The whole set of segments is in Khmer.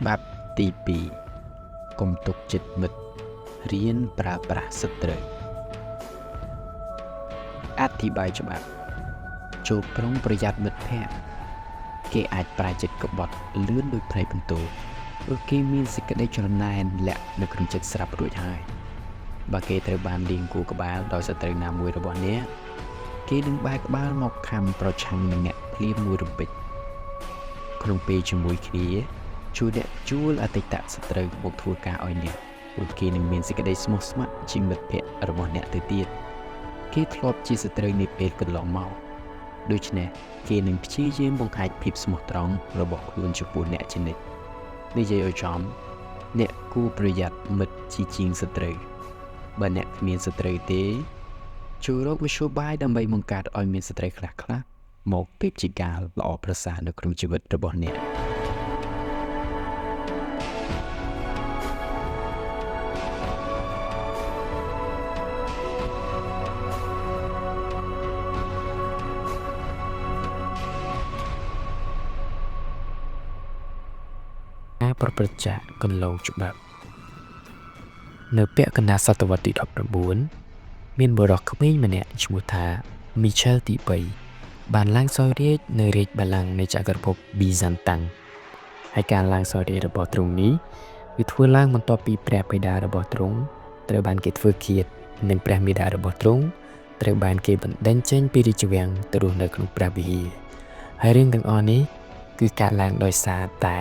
ច្បាប់ទី2កុំទុកចិត្តមិត្តរៀនប្រើប្រាស់សិទ្ធិត្រូវអធិប្បាយច្បាប់ចូលប្រុងប្រយ័ត្នមិត្តភ័ក្តិគេអាចប្រែចិត្តក្បត់លឿនដោយព្រៃបន្ទោព្រោះគេមានសេចក្តីច្រណែនលាក់នៅក្នុងចិត្តស្រាប់រួចហើយបើគេត្រូវបានលាងគូក្បាលដោយសត្រូវណាមួយរបស់អ្នកគេនឹងបែរក្បាលមកខំប្រឆាំងនឹងអ្នកភ្លាមមួយរំពេចក្នុងពេលជាមួយគ្នាជួយអ្នកជួលអតីតសត្រូវមកធ្វើការឲ្យអ្នកព្រោះគេនឹងមានសេចក្តីស្មោះស្ម័គ្រជាមិត្តភក្តិរបស់អ្នកទៅទៀតគេធ្លាប់ជាសត្រូវនាពេលកន្លងមកដូច្នេះគេនឹងព្យាយាមបង្ហាញភាពស្មោះត្រង់របស់ខ្លួនចំពោះអ្នកជានិច្ចនិយាយឲ្យចំអ្នកគួរប្រយ័ត្នមិត្តជាងសត្រូវបើអ្នកគ្មានសត្រូវទេជួយរកវិធីបាយដើម្បីបង្កើតឲ្យមានសត្រូវខ្លះៗមកពេបជាការល្អប្រសើរនៅក្នុងជីវិតរបស់អ្នកប្រព្រឹត្តចាកកន្លងច្បាប់នៅពាក់កណ្ដាលសតវត្សទី19មានបុរសក្មេងម្នាក់ឈ្មោះថា Michel ទី3បានឡើងសោយរាជ្យនៅរាជបល្ល័ង្កនៃចក្រភព Byzantine ហើយការឡើងសោយរាជ្យរបស់ទ្រង់នេះវាធ្វើឡើងបន្ទាប់ពីព្រះបិតារបស់ទ្រង់ត្រូវបានគេធ្វើឃាតនិងព្រះមាតារបស់ទ្រង់ត្រូវបានគេបណ្តេញចេញពីរាជវាំងទៅរស់នៅក្នុងព្រះវិហារហើយរឿងទាំងអស់នេះគឺកើតឡើងដោយសារតែ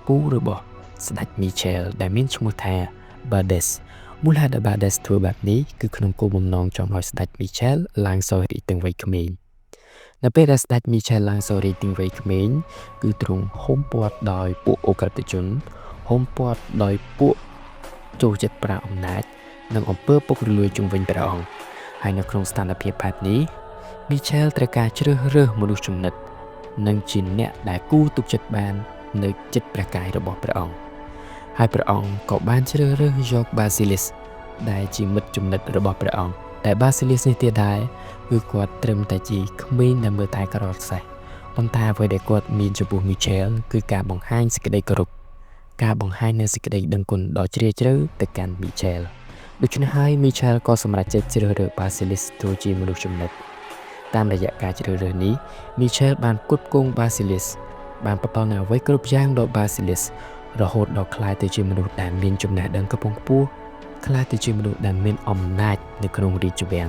ពូរបស់ស្ដេច Michel ដែលមានឈ្មោះថា Bades មូលហេតុដែល Bades ធ្វើបែបនេះគឺក្នុងគោលបំណងចង់ឲ្យស្ដេច Michel ឡើងសោយរាជ្យទាំងវ័យក្មេងនៅពេលដែលស្ដេច Michel ឡើងសោយរាជ្យទាំងវ័យក្មេងគឺទ្រង់ហុំព័ទ្ធដោយពួកអូក្រិតជនហុំព័ទ្ធដោយពួកចូលចិត្តប្រើអំណាចនិងអំពើពុករលួយជុំវិញព្រះអង្គហើយនៅក្នុងស្ថានភាពបែបនេះ Michel ត្រូវការជ្រើសរើសមនុស្សចំណិតនិងជាអ្នកដែលគួរទុកចិត្តបាននៅចិត្តព្រះកាយរបស់ព្រះអង្គហើយព្រះអង្គក៏បានជ្រើសរើសយក Basilis ដែលជាមិត្តចំណិតរបស់ព្រះអង្គតែ Basilis នេះទៀតដែរគឺគាត់ត្រឹមតែជាក្មេងដែលមើលតែក្រសេះប៉ុន្តែអ្វីដែលគាត់មានចំពោះ Michel គឺការបង្ហាញសេចក្តីគោរពការបង្ហាញនូវសេចក្តីដឹងគុណដ៏ជ្រាលជ្រៅទៅកាន់ Michel ដូច្នេះហើយ Michel ក៏សម្រេចចិត្តជ្រើសរើស Basilis ធ្វើជាមនុស្សចំណិតតាមរយៈការជ្រើសរើសនេះ Michel បានផ្គត់ផ្គង់ Basilis បានផ្ដល់នូវអ្វីគ្រប់យ៉ាងដល់ Basilis រហូតដល់ក្លាយទៅជាមនុស្សដែលមានចំណេះដឹងខ្ពង់ខ្ពស់ក្លាយទៅជាមនុស្សដែលមានអំណាចនៅក្នុងរាជវាំង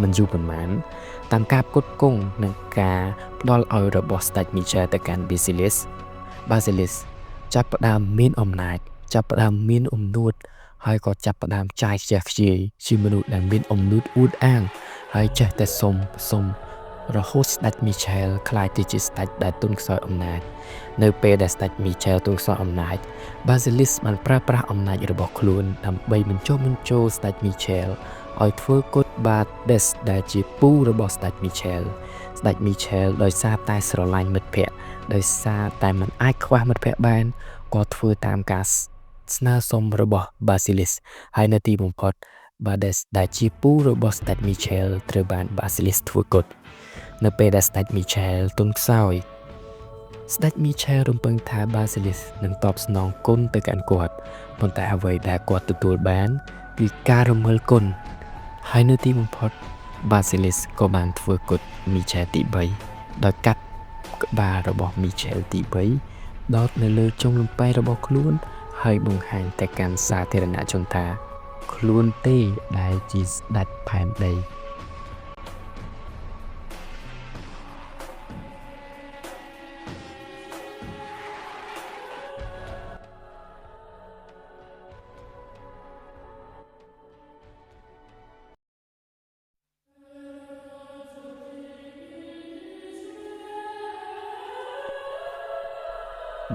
មិនយូរប៉ុន្មានតាមការផ្គត់ផ្គង់និងការផ្ដល់ឲ្យរបស់ស្ដេច Michel ទៅកាន់ Basilis ចាប់ផ្ដើមមានអំណាចចាប់ផ្ដើមមានអំនួតហើយក៏ចាប់ផ្ដើមចាយខ្ជះខ្ជាយជាមនុស្សដែលមានអំនួតអួតអាងហើយចេះតែសុំរហូតស្ដេច Michel ក្លាយទៅជាស្ដេចដែលទុនខ្សោយអំណាចនៅពេលដែលស្ដេច Michel ទុនខ្សោយអំណាច Basilis បានប្រើប្រាស់អំណាចរបស់ខ្លួនដើម្បីបញ្ចុះបញ្ចូលស្ដេច Michel ឲ្យធ្វើគុត Bades ដែលជាពូរបស់ស្ដេច Michel ស្ដេច Michel ដោយសារតែស្រឡាញ់មិត្តភក្តិដោយសារតែមិនអាចខ្វះមិត្តភក្តិបានក៏ធ្វើតាមការស្នើសុំរបស់ Basilis ហើយនៅទីបំផុត Bades ដែលជាពូរបស់ស្ដេច Michel ត្រូវបាន Basilis ធ្វើគុតនៅពេលដែលស្ដេច Michel ទុនខ្សោយស្ដេច Michel រំពឹងថា Basilis នឹងតបស្នងគុណទៅកាន់គាត់ប៉ុន្តែអ្វីដែលគាត់ទទួលបានគឺការរំលឹកគុណហើយនៅទីបំផុត Basilis ក៏បានធ្វើគុត Michel ទី3ដោយកាត់ក្បាលរបស់ Michel ទី3ដោតនៅលើចុងលំពែរបស់ខ្លួនហើយបង្ហាញទៅកាន់សាធារណជនថាខ្លួនទេដែលជាស្ដេចផែនដី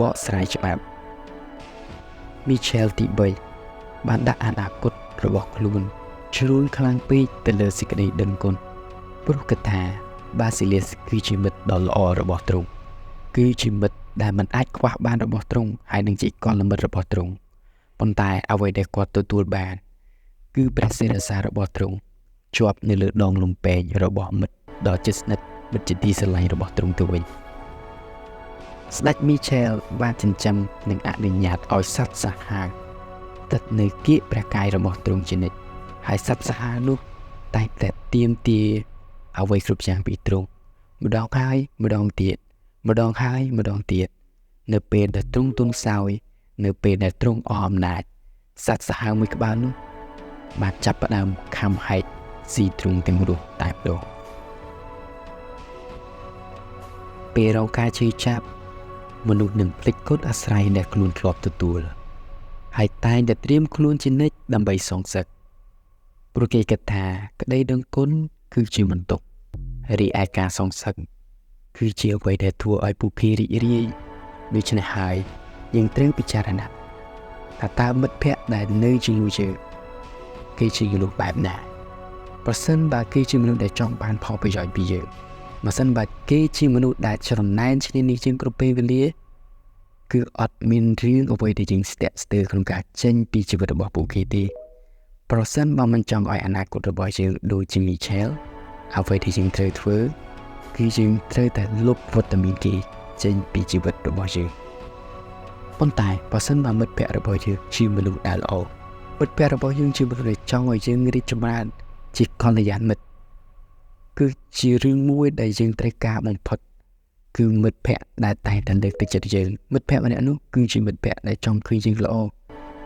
បកស្រាយច្បាប់ Michel ទី3បានដាក់អនាគតរបស់ខ្លួនជ្រុលខ្លាំងពេកទៅលើសេចក្តីដឹងគុណព្រោះគិតថា Basilis គឺជាមិត្តដ៏ល្អរបស់ទ្រង់គឺជាមិត្តដែលមិនអាចខ្វះបានរបស់ទ្រង់ហើយនឹងជាកលមិត្តរបស់ទ្រង់ប៉ុន្តែអ្វីដែលគាត់ទទួលបានគឺព្រះសិរសារបស់ទ្រង់ជាប់នៅលើដងលំពែងរបស់មិត្តដ៏ជិតស្និទ្ធមិត្តជាទីស្រឡាញ់របស់ទ្រង់ទៅវិញ ស្ដេច Michel បានចិញ្ចឹមនិងអនុញ្ញាតឲ្យសត្វសាហាវស្ថិតនៅគៀកព្រះកាយរបស់ទ្រង់ជានិច្ចហើយសត្វសាហាវនោះតែងតែទាមទារអ្វីគ្រប់យ៉ាងពីទ្រង់ម្ដងហើយម្ដងទៀតម្ដងហើយម្ដងទៀតនៅពេលដែលទ្រង់ទន់ខ្សោយនៅពេលដែលទ្រង់អស់អំណាចសត្វសាហាវមួយក្បាលនោះបានចាប់ផ្ដើមខំហែកស៊ីទ្រង់ទាំងរស់តែម្ដងពេលរងការជឿចាប់មនុស្សនឹងភ្លេចគុណអាស្រ័យដែលខ្លួនធ្លាប់ទទួលហើយតែងតែត្រៀមខ្លួនជានិច្ចដើម្បីសងសឹកព្រោះគេគិតថាក្តីដឹងគុណគឺជាបន្ទុករីឯការសងសឹកគឺជាអ្វីដែលធ្វើឲ្យពួកគេរីករាយដូច្នេះហើយយើងត្រូវពិចារណាថាតើមិត្តភក្តិដែលនៅជាមួយយើងគេជាមនុស្សបែបណាប្រសិនបើគេជាមនុស្សដែលចង់បានផលប្រយោជន៍ពីយើងបើសិនបើគេជាមនុស្សដែលច្រណែនឈ្នានីសជាងគ្រប់ពេលវេលាគឺអត់មានរឿងអ្វីដែលយើងស្ទាក់ស្ទើរក្នុងការចេញពីជីវិតរបស់ពួកគេទេប្រសិនបើមិនចង់ឲ្យអនាគតរបស់យើងដូចជា Michel អ្វីដែលយើងត្រូវធ្វើគឺយើងត្រូវតែលុបវត្តមានគេចេញពីជីវិតរបស់យើងប៉ុន្តែបើសិនបើមិត្តភក្តិរបស់យើងជាមនុស្សដែលល្អមិត្តភក្តិរបស់យើងជាមនុស្សដែលចង់ឲ្យយើងរីកចម្រើនជាកល្យានមិត្តគឺជារឿងមួយដែលយើងត្រូវការបំផុតគឺមិត្តភក្តិដែលតែងតែលើកទឹកចិត្តយើងមិត្តភក្តិម្នាក់នោះគឺជាមិត្តភក្តិដែលចង់ឃើញយើងល្អ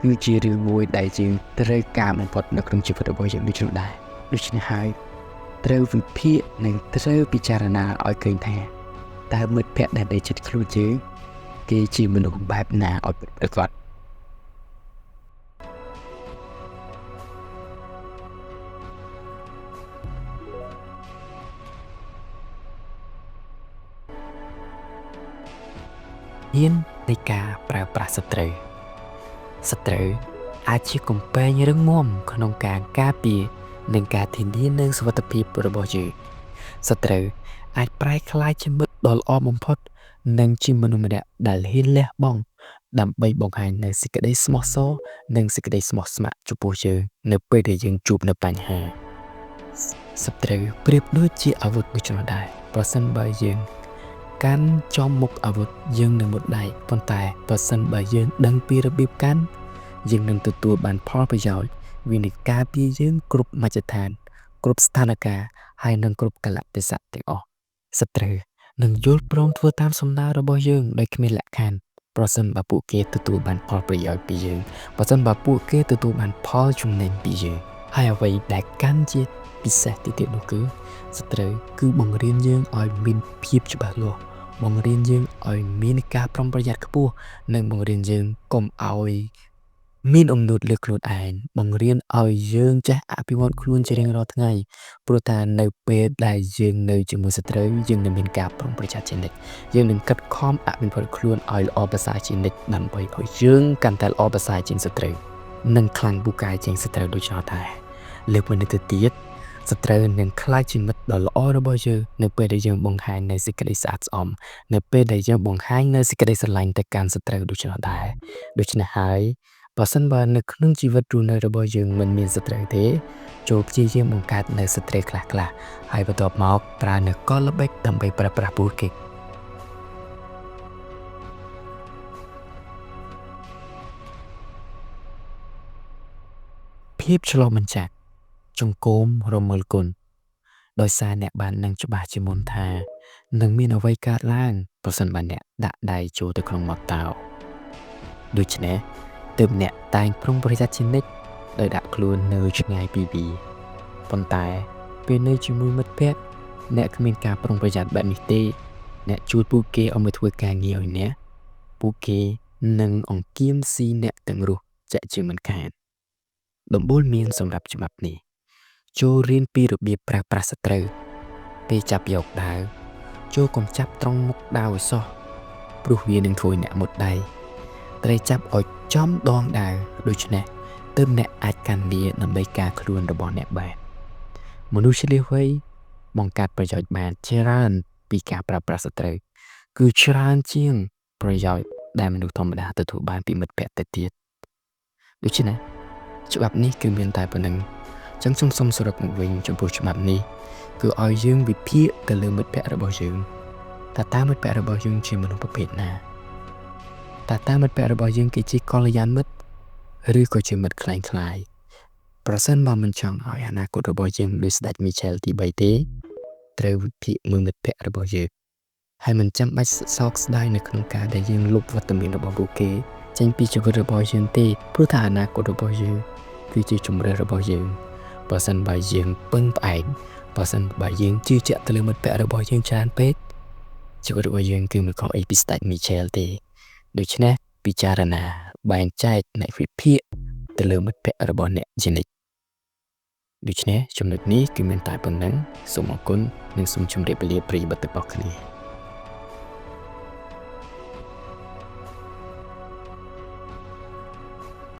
គឺជារឿងមួយដែលយើងត្រូវការបំផុតនៅក្នុងជីវិតរបស់យើងដូចនោះដែរដូច្នេះហើយត្រូវវិភាគនិងត្រូវពិចារណាឲ្យឃើញថាតើមិត្តភក្តិដែលជិតខ្លួនយើងគេជាមនុស្សបែបណាឲ្យប្រកបហ៊ាននៃការប្រើប្រាស់សត្រូវអាចជាកំពែងរឹងមាំក្នុងការការពារនិងការធានានូវសុវត្ថិភាពរបស់យើងសត្រូវអាចប្រែក្លាយជាមិត្តដ៏ល្អបំផុតនិងជាមនុស្សម្នាក់ដែលហ៊ានលះបង់ដើម្បីបង្ហាញនូវសេចក្តីស្មោះសរនិងសេចក្តីស្មោះស្ម័គ្រចំពោះយើងនៅពេលដែលយើងជួបនៅបញ្ហាសត្រូវប្រៀបដូចជាអាវុធមួយចំនួនដែរប្រសិនបើយើងកាន់ចំមុខអាវុធយើងនឹងមុតដៃប៉ុន្តែបើសិនបើយើងដឹងពីរបៀបកាន់យើងនឹងទទួលបានផលប្រយោជន៍វានឹងការពារយើងគ្រប់មជ្ឈដ្ឋានគ្រប់ស្ថានភាពហើយនឹងគ្រប់កលៈទេសៈទាំងអស់សត្រូវនឹងយល់ព្រមធ្វើតាមសំណើរបស់យើងដោយគ្មានលក្ខខណ្ឌប្រសិនបើពួកគេទទួលបានផលប្រយោជន៍ពីយើងប្រសិនបើពួកគេទទួលបានផលចំណេញពីយើងហើយអ្វីដែលកាន់ជាពិសេសទៀតនោះគឺសត្រូវគឺបង្រៀនយើងឲ្យមានភាពច្បាស់លាស់បង្រៀនយើងឲ្យមានការប្រុងប្រយ័ត្នខ្ពស់និងបង្រៀនយើងកុំឲ្យមានអំនួតលើខ្លួនឯងបង្រៀនឲ្យយើងចេះអភិវឌ្ឍខ្លួនជារៀងរាល់ថ្ងៃព្រោះថានៅពេលដែលយើងនៅជាមួយសត្រូវយើងនឹងមានការប្រុងប្រយ័ត្នជានិច្ចយើងនឹងខិតខំអភិវឌ្ឍខ្លួនឲ្យល្អប្រសើរជានិច្ចដើម្បីឲ្យយើងកាន់តែល្អប្រសើរជាងសត្រូវនិងខ្លាំងពូកែជាងសត្រូវដូចនោះដែរលើកមួយទៅទៀតសត្រូវនឹងខ្លាចជាមិត្តដ៏ល្អរបស់យើងនៅពេលដែលយើងបង្ហាញនៅសេចក្តីស្អាតស្អំនៅពេលដែលយើងបង្ហាញនៅសេចក្តីស្រឡាញ់ទៅកាន់សត្រូវដូចនោះដែរដូច្នេះហើយបើសិនបើនៅក្នុងជីវិតរស់នៅរបស់យើងមិនមានសត្រូវទេចូលព្យាយាមបង្កើតនៅសត្រូវខ្លះហើយបន្ទាប់មកប្រើនៅកលល្បិចដើម្បីប្រើប្រាស់ពួកគេភាពឆ្លុះបញ្ចាំងចង្គមរមើលគុណដោយសារអ្នកបាននឹងច្បាស់ជាមុនថានឹងមានអ្វីកើតឡើងប្រសិនបើអ្នកដាក់ដៃចូលទៅក្នុងមាត់តោដូច្នេះទើបអ្នកតែងប្រុងប្រយ័ត្នជានិច្ចដោយដាក់ខ្លួននៅឆ្ងាយពីវាប៉ុន្តែពេលនៅជាមួយមិត្តភក្តិអ្នកគ្មានការប្រុងប្រយ័ត្នបែបនេះទេអ្នកជួយពួកគេឲ្យមកធ្វើការងារឲ្យអ្នកពួកគេនឹងអង្គៀមស៊ីអ្នកទាំងរស់ចាក់ជាមិនខានដំបូលមានសម្រាប់ច្បាប់នេះចូលរៀនពីរបៀបប្រើប្រាស់សត្រូវពេលចាប់យកដាវចូលកុំចាប់ត្រង់មុខដាវឲ្យសោះព្រោះវានឹងធ្វើអ្នកមុតដៃត្រូវចាប់ឲ្យចំដងដាវដូច្នេះទើបអ្នកអាចកាន់វាដើម្បីការខ្លួនរបស់អ្នកបានមនុស្សឆ្លៀសវៃបង្កើតប្រយោជន៍បានច្រើនពីការប្រើប្រាស់សត្រូវគឺច្រើនជាងប្រយោជន៍ដែលមនុស្សធម្មតាទទួលបានពីមិត្តភក្តិទៅទៀតដូច្នេះច្បាប់នេះគឺមានតែប៉ុណ្្នឹងចឹងខ្ញុំសូមសរុបមកវិញចំពោះច្បាប់នេះគឺឲ្យយើងវិភាគទៅលើមិត្តភក្តិរបស់យើង តើមិត្តភក្តិរបស់យើងជាមនុស្សប្រភេទណាតើមិត្តភក្តិរបស់យើងគឺជាកល្យានមិត្តឬក៏ជាមិត្តคล้ายៗប្រសិនបើមិនចង់ឲ្យអនាគតរបស់យើងដូចស្ដេចមីឆែលទី3ទេត្រូវវិភាគមើលមិត្តភក្តិរបស់យើងហើយមិនចាំបាច់សោកស្ដាយនៅក្នុងការដែលយើងលុបវត្តមានរបស់ពួកគេចេញពីជីវិតរបស់យើងទេព្រោះថាអនាគតរបស់យើងគឺជាជម្រើសរបស់យើងបើសិនបើយើងពឹងផ្អែកបើសិនបើយើងជឿជាក់ទៅលើមិត្តភក្តិរបស់យើងច្រើនពេកជីវិតរបស់យើងគឺមិនខុសអីពីស្ដេចមីឆែលទេដូច្នេះពិចារណាបែងចែកអ្នកវិភាគទៅលើមិត្តភក្តិរបស់អ្នកជានិច្ចដូច្នេះចំណុចនេះគឺមានតែប៉ុណ្ណឹងសូមអរគុណនិងសូមជម្រាបលាប្រិយមិត្តទាំងអស់គ្នា